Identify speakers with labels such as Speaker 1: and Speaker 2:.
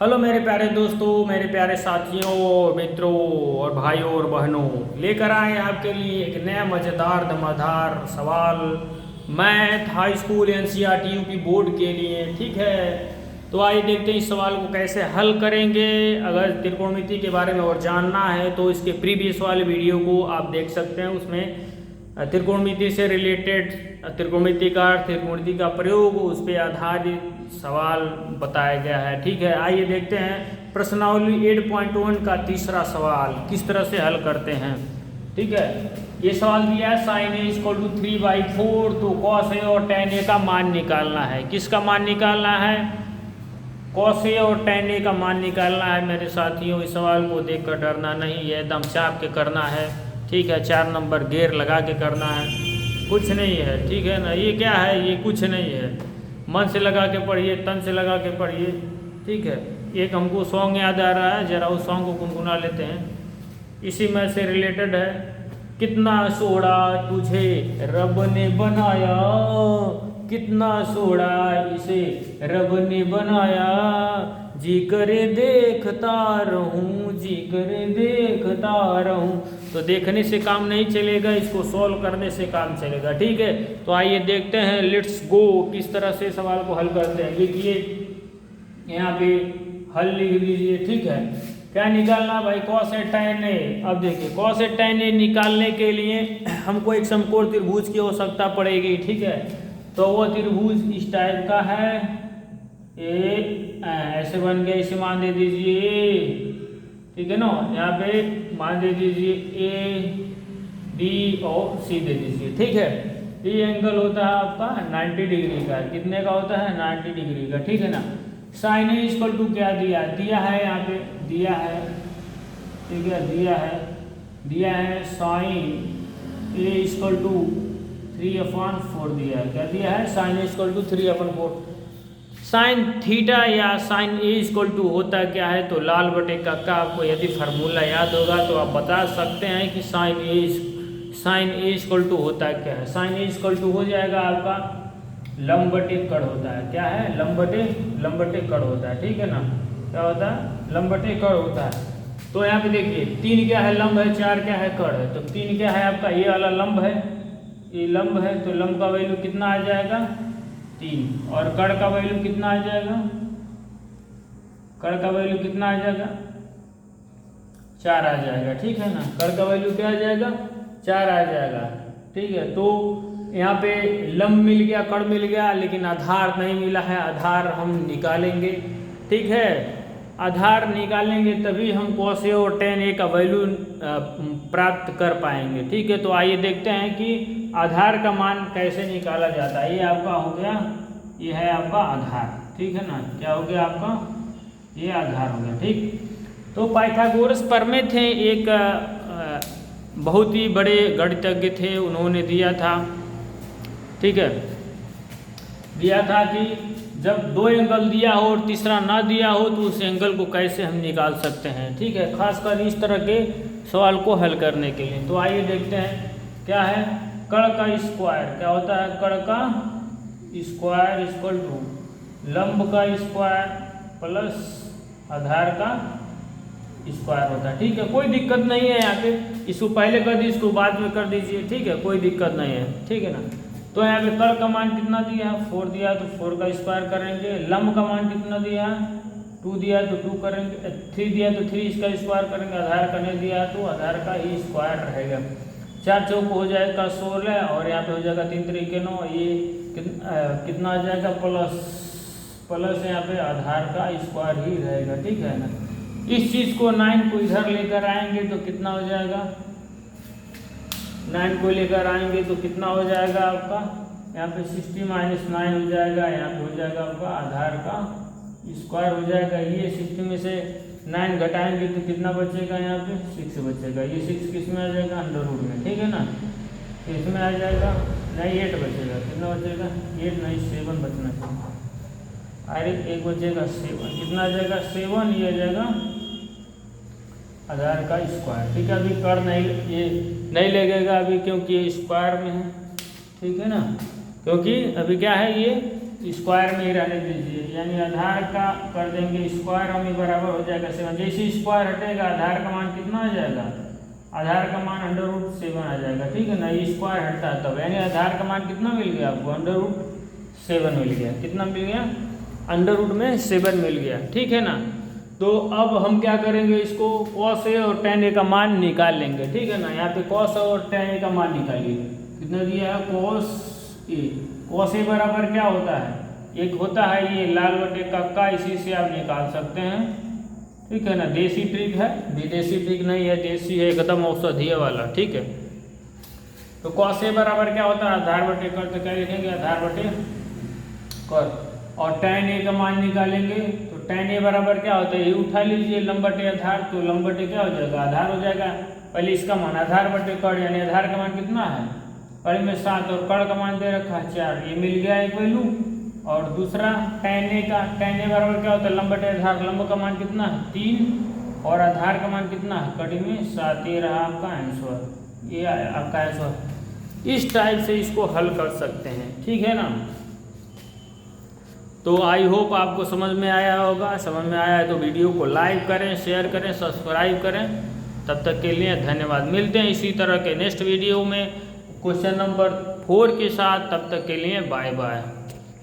Speaker 1: Hello मेरे प्यारे दोस्तों, मेरे प्यारे साथियों, मित्रों और भाइयों और बहनों, लेकर आए आपके लिए एक नया मज़ेदार धमाधार सवाल math high school NCERT UP board के लिए। ठीक है, तो आइए देखते हैं इस सवाल को कैसे हल करेंगे। अगर त्रिकोणमिति के बारे में और जानना है तो इसके प्रीवियस वाले वीडियो को आप देख सकते हैं। उसमें त्रिकोणमिति से रिलेटेड त्रिकोणमिति का प्रयोग, उस पर आधारित सवाल बताया गया है। ठीक है, आइए देखते हैं प्रश्नावली 8.1 का तीसरा सवाल किस तरह से हल करते हैं। ठीक है, ये सवाल दिया है sin a = 3/4, तो cos a और tan a का मान निकालना है। किसका मान निकालना है? cos a और tan a का मान निकालना है। मेरे साथियों, इस सवाल को देखकर डरना नहीं है, एकदम चाप के करना है। ठीक है, 4 नंबर गेर लगा के करना है, कुछ नहीं है। ठीक है ना, ये क्या है? ये कुछ नहीं है। मन से लगा के पढ़िए, तन से लगा के पढ़िए। ठीक है, एक हमको सॉन्ग याद आ रहा है, जरा उस सॉन्ग को गुनगुना लेते हैं, इसी में से रिलेटेड है। कितना सोड़ा तुझे रब ने बनाया, कितना सोड़ा इसे रब ने बनाया, जी करे देखता रहूं, जी करे देखता रहूं। तो देखने से काम नहीं चलेगा, इसको सॉल्व करने से काम चलेगा। ठीक है, तो आइए देखते हैं, लेट्स गो, किस तरह से सवाल को हल करते हैं। लिखिए यहाँ पे हल लिख लीजिए। ठीक है, क्या निकालना भाई? cos a tan a। अब देखिए, cos a tan a निकालने के लिए हमको एक समकोण त्रिभुज की आवश्यकता पड़ेगी। ठीक है, तो वो त्रिभुज इस टाइप का है, ऐसे बन गया, इसे मान दे दीजिए। ठीक है ना, यहाँ पे मान दे दीजिए A B और C दे दीजिए। ठीक है, ये एंगल होता है आपका 90 डिग्री का। कितने का होता है? 90 डिग्री का। ठीक है ना, साइन ए इक्वल टू क्या दिया है? यहाँ पे दिया है। ठीक है, दिया है साइन ए इक्वल टू 3/4 दिया है। क्या दिया है? Sine A equal to 3/4। Sine theta या साइन ए इक्वल टू होता क्या है? तो लाल बटे का आपको यदि फार्मूला याद होगा तो आप बता सकते हैं कि साइन ए इक्वल टू होता क्या है। साइन ए इक्वल टू हो जाएगा आपका लंब बटे कड़ होता है। क्या है? लंब बटे कड़ होता है। ठीक है ना, क्या होता है? लंब बटे कड़ होता है। तो यहाँ पे देखिए, 3 क्या है? लंब है। 4 क्या है? कड़ है। तो 3 क्या है आपका? ये वाला लंब है, ये लंब है, तो लंब का वैल्यू कितना आ जाएगा? 3। और कड़ का वैल्यू कितना आ जाएगा? कड़ का वैल्यू कितना आ जाएगा? 4 आ जाएगा। ठीक है ना, कड़ का वैल्यू क्या आ जाएगा? 4 आ जाएगा। ठीक है, तो यहाँ पे लंब मिल गया, कड़ मिल गया, लेकिन आधार नहीं मिला है। आधार हम निकालेंगे। ठीक है, आधार निकालेंगे तभी हम cos a और tan a का वैल्यू प्राप्त कर पाएंगे। ठीक है, तो आइए देखते हैं कि आधार का मान कैसे निकाला जाता है। ये आपका हो गया, ये है आपका आधार। ठीक है ना, क्या हो गया आपका? ये आधार हो गया। ठीक, तो पाइथागोरस प्रमेय थे, एक बहुत ही बड़े गणितज्ञ थे, उन्होंने दिया था। ठीक है, दिया था कि जब 2 एंगल दिया हो और तीसरा ना दिया हो तो उस एंगल को कैसे हम निकाल सकते हैं। ठीक है, खासकर इस तरह के सवाल को हल करने के लिए। तो आइए देखते हैं, क्या है? कड़ का स्क्वायर क्या होता है? कड़ का स्क्वायर इक्वल टू लंब का स्क्वायर प्लस आधार का स्क्वायर होता है। ठीक है, कोई दिक्कत नहीं है यहाँ पे, इसको पहले कर दीजिए, इसको बाद में कर दीजिए। ठीक है, कोई दिक्कत नहीं है। ठीक है ना, तो यहाँ पे कड़ का मान कितना दिया? 4 दिया तो 4 का स्क्वायर करेंगे। लंब का मान कितना दिया? 2 दिया तो 2 करेंगे। 3 दिया तो 3 इसका स्क्वायर करेंगे। आधार का नहीं दिया तो आधार का ही स्क्वायर रहेगा। 4 चौक हो जाएगा 16, और यहाँ पे हो जाएगा 3 3 9। ये कितना आ जाएगा? प्लस यहाँ पे आधार का स्क्वायर ही रहेगा। ठीक है ना, इस चीज़ को 9 को इधर लेकर आएंगे तो कितना हो जाएगा? 9 को लेकर आएंगे तो कितना हो जाएगा आपका? यहाँ पे 60 - 9 हो जाएगा। यहाँ पे हो जाएगा आपका आधार का स्क्वायर हो जाएगा। ये 60 में से 9 घटाएंगे तो कितना बचेगा? यहाँ पे 6 बचेगा। ये 6 किस में आ जाएगा? अंडर रूट में। ठीक है ना, इसमें आ जाएगा, नहीं 8 बचेगा। कितना बचेगा? 8 नहीं 7 बचना चाहिए। अरे एक बचेगा 7, कितना आ जाएगा? 7। ये आ जाएगा आधार का स्क्वायर। ठीक है, अभी कर नहीं, ये नहीं लगेगा अभी, क्योंकि ये स्क्वायर में है। ठीक है ना, क्योंकि अभी क्या है? ये स्क्वायर में ही रहने दीजिए, यानी आधार का कर देंगे स्क्वायर और में बराबर हो जाएगा 7। जैसे स्क्वायर हटेगा आधार का मान कितना आ जाएगा, आधार का मान √7 आ जाएगा, ठीक है ना। ये स्क्वायर हटता है तब, यानी आधार का मान कितना मिल गया आपको, √7 मिल गया। कितना मिल गया, √7 मिल गया, ठीक है ना। तो अब हम क्या करेंगे, इसको cos A और tan A का मान निकाल लेंगे, ठीक है ना। यहाँ पे cos और tan A का मान निकालिए। कितना दिया है, cos A बराबर क्या होता है, एक होता है ये लाल बटे का, इसी से आप निकाल सकते हैं, ठीक है ना। देसी ट्रिक है, विदेशी ट्रिक नहीं है, देसी है एकदम औषधीय वाला, ठीक है। तो cos A बराबर क्या होता है, आधार बटे कर, तो क्या लिखेंगे, आधार बटे कर। और tan A का मान निकालेंगे, तो tan A बराबर क्या होता है, ये उठा लीजिए लंब बटे आधार, तो लंब बटे क्या हो जाएगा, आधार हो जाएगा। पहले इसका मान आधार बटे कड़, यानी आधार का मान कितना है, कड़ में 7 और कड़ का मान दे रखा है 4, ये मिल गया एक वैल्यू। और दूसरा tan A का, tan A बराबर क्या होता है, लंब बटे आधार, लंब का मान कितना है 3 और आधार का मान कितना है, कड़ी में 7, ये रहा आपका आंसर, ये आपका आंसर। इस टाइप से इसको हल कर सकते हैं, ठीक है ना। तो आई होप आपको समझ में आया होगा, समझ में आया है तो वीडियो को लाइक करें, शेयर करें, सब्सक्राइब करें। तब तक के लिए धन्यवाद। मिलते हैं इसी तरह के नेक्स्ट वीडियो में क्वेश्चन नंबर 4 के साथ। तब तक के लिए बाय बाय।